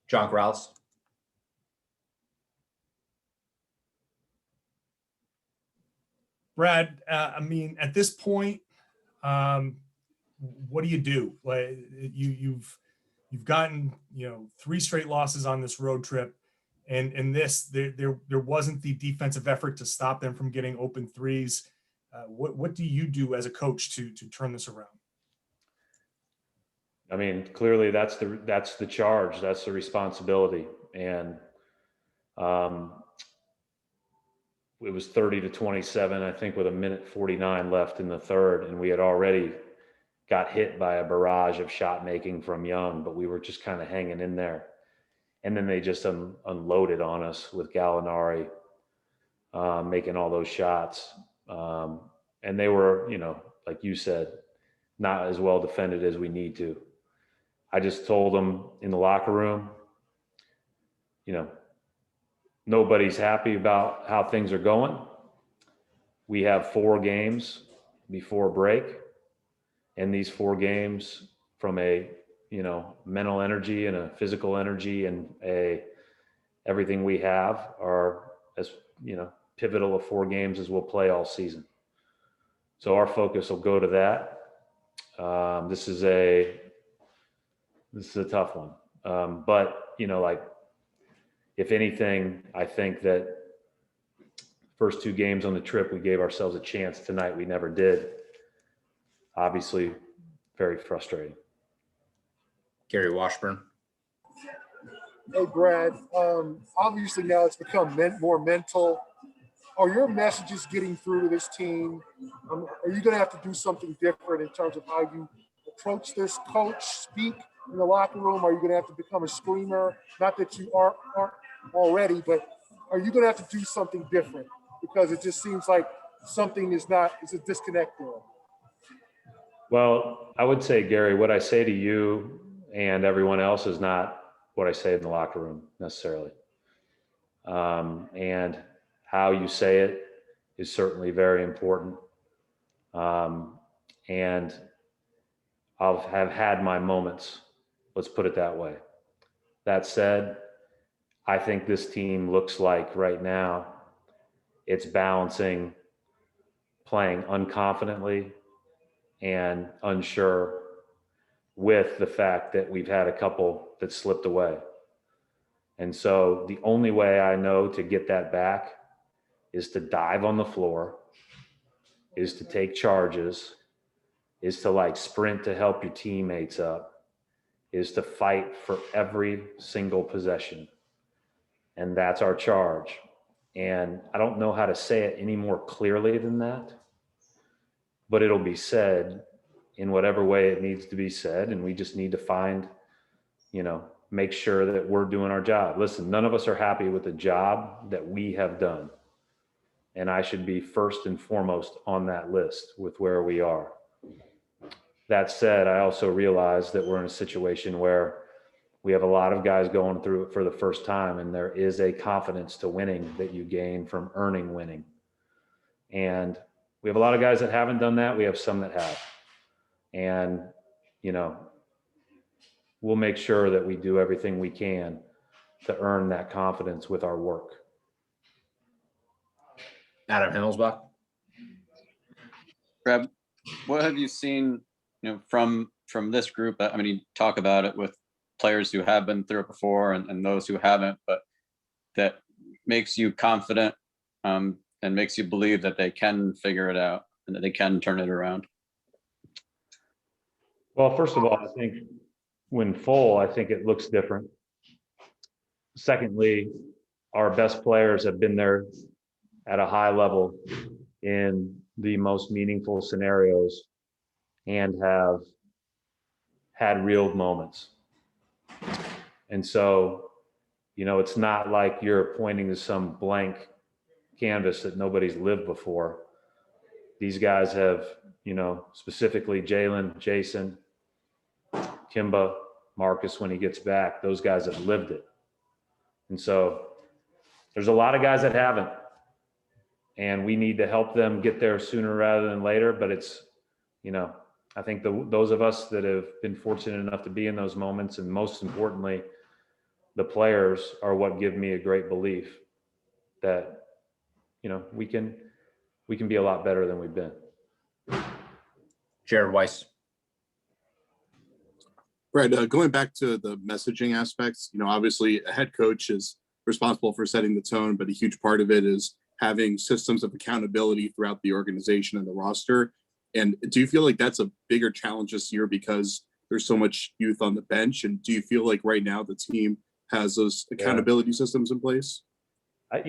John Corrales. Brad, I mean, at this point, what do you do? Like you've gotten 3 straight losses on this road trip, and in this there wasn't the defensive effort to stop them from getting open threes. What do you do as a coach to turn this around? I mean, clearly that's the charge, that's the responsibility, and it was 30-27, I think, with 1:49 left in the third, and we had already got hit by a barrage of shot making from Young, but we were just kind of hanging in there. And then they just unloaded on us with Gallinari making all those shots. And they were, like you said, not as well defended as we need to. I just told them in the locker room, nobody's happy about how things are going. We have 4 games before break. And these 4 games, from a mental energy and a physical energy and everything we have, are as pivotal of 4 games as we'll play all season. So our focus will go to that. This is a tough one, but if anything, I think that first 2 games on the trip, we gave ourselves a chance. Tonight we never did. Obviously, very frustrating. Gary Washburn. Hey, Brad. Obviously now it's become more mental. Are your messages getting through to this team? Are you going to have to do something different in terms of how you approach this, coach, speak in the locker room? Are you going to have to become a screamer? Not that you aren't already, but are you going to have to do something different? Because it just seems like something it's a disconnect there. Well, I would say, Gary, what I say to you and everyone else is not what I say in the locker room necessarily. And how you say it is certainly very important. And I'll have had my moments, let's put it that way. That said, I think this team looks like right now it's balancing playing unconfidently and unsure with the fact that we've had a couple that slipped away. And so the only way I know to get that back is to dive on the floor, is to take charges, is to sprint to help your teammates up, is to fight for every single possession. And that's our charge. And I don't know how to say it any more clearly than that, but it'll be said in whatever way it needs to be said. And we just need to find, make sure that we're doing our job. Listen, none of us are happy with the job that we have done. And I should be first and foremost on that list with where we are. That said, I also realize that we're in a situation where we have a lot of guys going through it for the first time, and there is a confidence to winning that you gain from earning winning. And we have a lot of guys that haven't done that. We have some that have. And, we'll make sure that we do everything we can to earn that confidence with our work. Adam Himmelsbach. Brad, what have you seen, from this group? I mean, you talk about it with players who have been through it before and those who haven't, but that makes you confident and makes you believe that they can figure it out and that they can turn it around? Well, first of all, I think when full, I think it looks different. Secondly, our best players have been there at a high level in the most meaningful scenarios and have had real moments. And so, it's not like you're pointing to some blank canvas that nobody's lived before. These guys have, specifically Jalen, Jason, Kimba, Marcus, when he gets back, those guys have lived it. And so there's a lot of guys that haven't, and we need to help them get there sooner rather than later. But it's, I think those of us that have been fortunate enough to be in those moments, and most importantly, the players are what give me a great belief that, we can be a lot better than we've been. Jared Weiss. Right. Going back to the messaging aspects, obviously a head coach is responsible for setting the tone, but a huge part of it is having systems of accountability throughout the organization and the roster. And do you feel like that's a bigger challenge this year because there's so much youth on the bench? And do you feel like right now the team has those accountability systems in place? I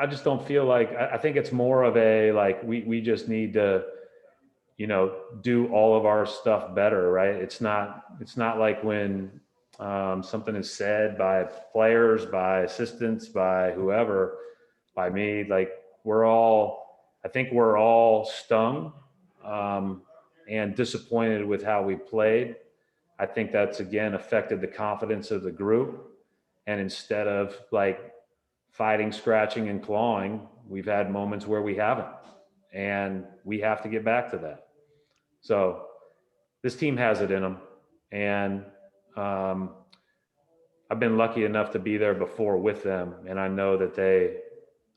just don't feel like, I think it's more of a, like, we just need to, do all of our stuff better, right? It's not like when something is said by players, by assistants, by whoever, by me, like I think we're all stung and disappointed with how we played. I think that's, again, affected the confidence of the group. And instead of like fighting, scratching, and clawing, we've had moments where we haven't. And we have to get back to that. So this team has it in them. And I've been lucky enough to be there before with them. And I know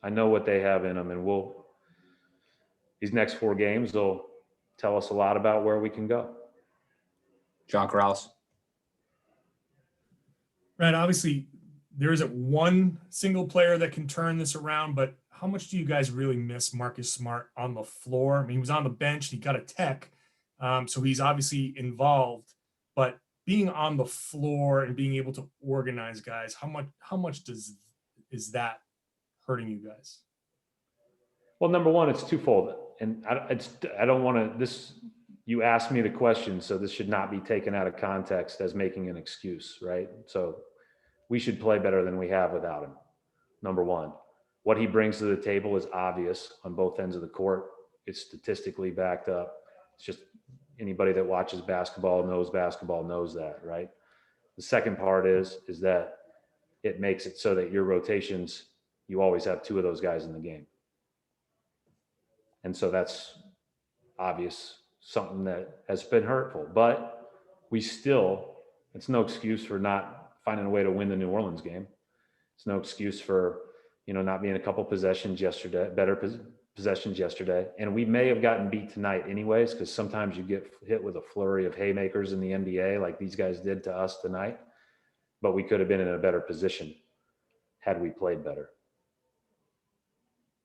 I know what they have in them. And these next 4 games will tell us a lot about where we can go. John Corrales. Brad, obviously there isn't one single player that can turn this around, but how much do you guys really miss Marcus Smart on the floor? I mean, he was on the bench, he got a tech, so he's obviously involved, but being on the floor and being able to organize guys, how much is that hurting you guys? Well, number one, it's twofold. And I don't want to, you asked me the question, so this should not be taken out of context as making an excuse, right? So we should play better than we have without him. Number one, what he brings to the table is obvious on both ends of the court. It's statistically backed up. It's just anybody that watches basketball knows that, right? The second part is that it makes it so that your rotations, you always have 2 of those guys in the game. And so that's obvious, something that has been hurtful, but it's no excuse for not finding a way to win the New Orleans game. It's no excuse for, not being a couple possessions yesterday, possessions yesterday. And we may have gotten beat tonight anyways, because sometimes you get hit with a flurry of haymakers in the NBA like these guys did to us tonight, but we could have been in a better position had we played better.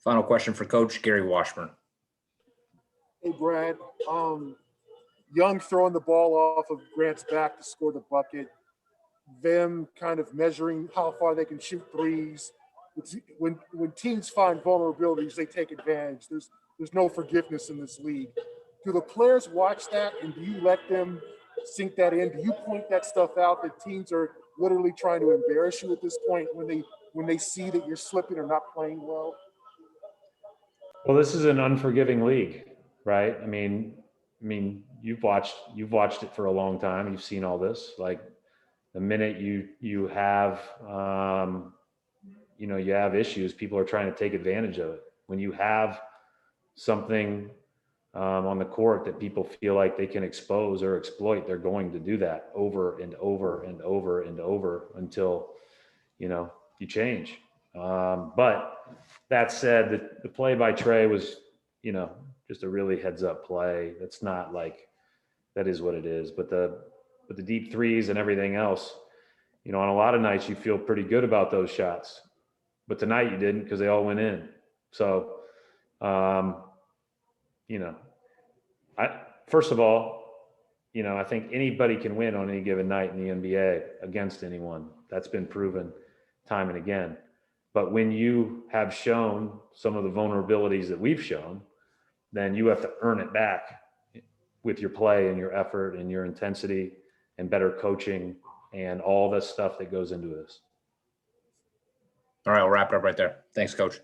Final question for Coach Gary Washburn. Hey, Brad. Young throwing the ball off of Grant's back to score the bucket. Them kind of measuring how far they can shoot threes. When teams find vulnerabilities, they take advantage. There's no forgiveness in this league. Do the players watch that, and do you let them sink that in? Do you point that stuff out that teams are literally trying to embarrass you at this point when they see that you're slipping or not playing well? Well, this is an unforgiving league, right? I mean, you've watched it for a long time. You've seen all this. Like the minute you have you have issues, people are trying to take advantage of it. When you have something on the court that people feel like they can expose or exploit, they're going to do that over and over and over and over until you change. But that said, the play by Trey was just a really heads up play. That's not like, that is what it is. But the deep threes and everything else, on a lot of nights you feel pretty good about those shots, but tonight you didn't because they all went in. So, first of all, I think anybody can win on any given night in the NBA against anyone. That's been proven time and again. But when you have shown some of the vulnerabilities that we've shown, then you have to earn it back with your play and your effort and your intensity and better coaching and all the stuff that goes into this. All right, we'll wrap it up right there. Thanks, Coach.